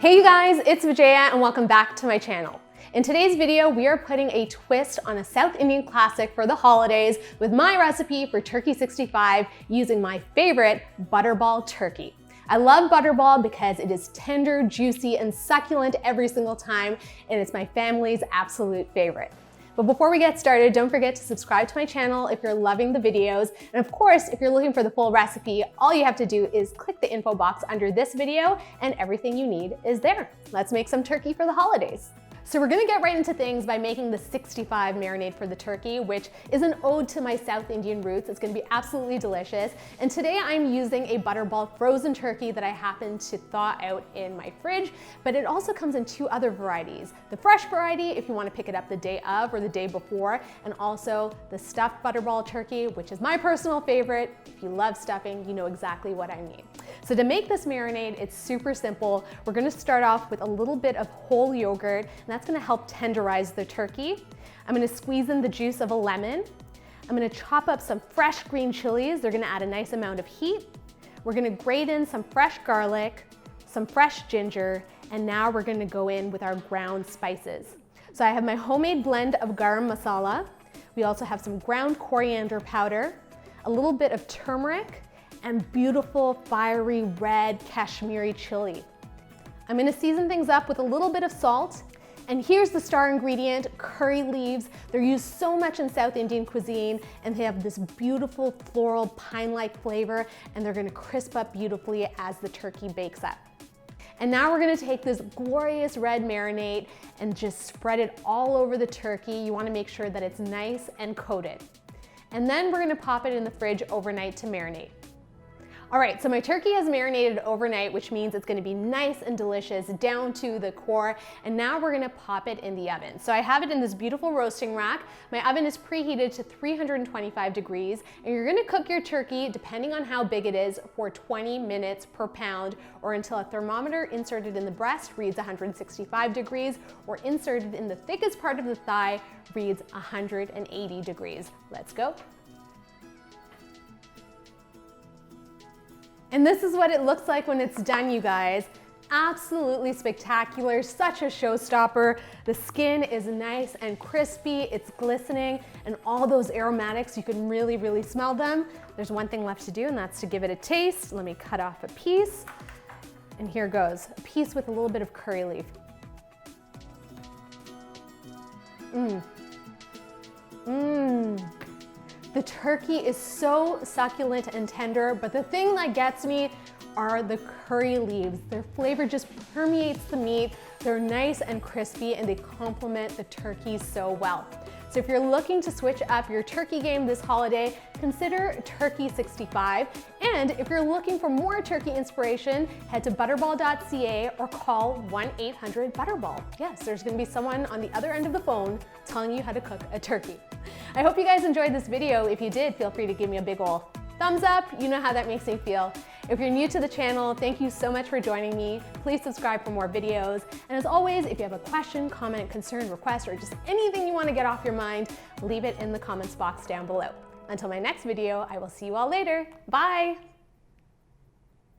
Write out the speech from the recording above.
Hey you guys, it's Vijaya and welcome back to my channel. In today's video, we are putting a twist on a South Indian classic for the holidays with my recipe for Turkey65 using my favorite Butterball turkey. I love Butterball because it is tender, juicy, and succulent every single time, and it's my family's absolute favorite. But before we get started, don't forget to subscribe to my channel if you're loving the videos. And of course, if you're looking for the full recipe, all you have to do is click the info box under this video and everything you need is there. Let's make some turkey for the holidays. So we're gonna get right into things by making the 65 marinade for the turkey, which is an ode to my South Indian roots. It's gonna be absolutely delicious. And today I'm using a Butterball frozen turkey that I happen to thaw out in my fridge, but it also comes in two other varieties. The fresh variety, if you wanna pick it up the day of or the day before, and also the stuffed Butterball turkey, which is my personal favorite. If you love stuffing, you know exactly what I mean. So to make this marinade, it's super simple. We're gonna start off with a little bit of whole yogurt, and that's gonna help tenderize the turkey. I'm gonna squeeze in the juice of a lemon. I'm gonna chop up some fresh green chilies. They're gonna add a nice amount of heat. We're gonna grate in some fresh garlic, some fresh ginger, and now we're gonna go in with our ground spices. So I have my homemade blend of garam masala. We also have some ground coriander powder, a little bit of turmeric, and beautiful fiery red Kashmiri chili. I'm gonna season things up with a little bit of salt. And here's the star ingredient, curry leaves. They're used so much in South Indian cuisine, and they have this beautiful floral pine-like flavor, and they're gonna crisp up beautifully as the turkey bakes up. And now we're gonna take this glorious red marinade and just spread it all over the turkey. You wanna make sure that it's nice and coated. And then we're gonna pop it in the fridge overnight to marinate. All right, so my turkey has marinated overnight, which means it's gonna be nice and delicious down to the core. And now we're gonna pop it in the oven. So I have it in this beautiful roasting rack. My oven is preheated to 325 degrees, and you're gonna cook your turkey, depending on how big it is, for 20 minutes per pound, or until a thermometer inserted in the breast reads 165 degrees, or inserted in the thickest part of the thigh reads 180 degrees. Let's go. And this is what it looks like when it's done, you guys. Absolutely spectacular, such a showstopper. The skin is nice and crispy, it's glistening, and all those aromatics, you can really, really smell them. There's one thing left to do, and that's to give it a taste. Let me cut off a piece. And here goes, a piece with a little bit of curry leaf. The turkey is so succulent and tender, but the thing that gets me are the curry leaves. Their flavor just permeates the meat. They're nice and crispy, and they complement the turkey so well. So if you're looking to switch up your turkey game this holiday, consider Turkey65. And if you're looking for more turkey inspiration, head to butterball.ca or call 1-800-BUTTERBALL. Yes, there's gonna be someone on the other end of the phone telling you how to cook a turkey. I hope you guys enjoyed this video. If you did, feel free to give me a big ol' thumbs up. You know how that makes me feel. If you're new to the channel, thank you so much for joining me. Please subscribe for more videos. And as always, if you have a question, comment, concern, request, or just anything you want to get off your mind, leave it in the comments box down below. Until my next video, I will see you all later. Bye.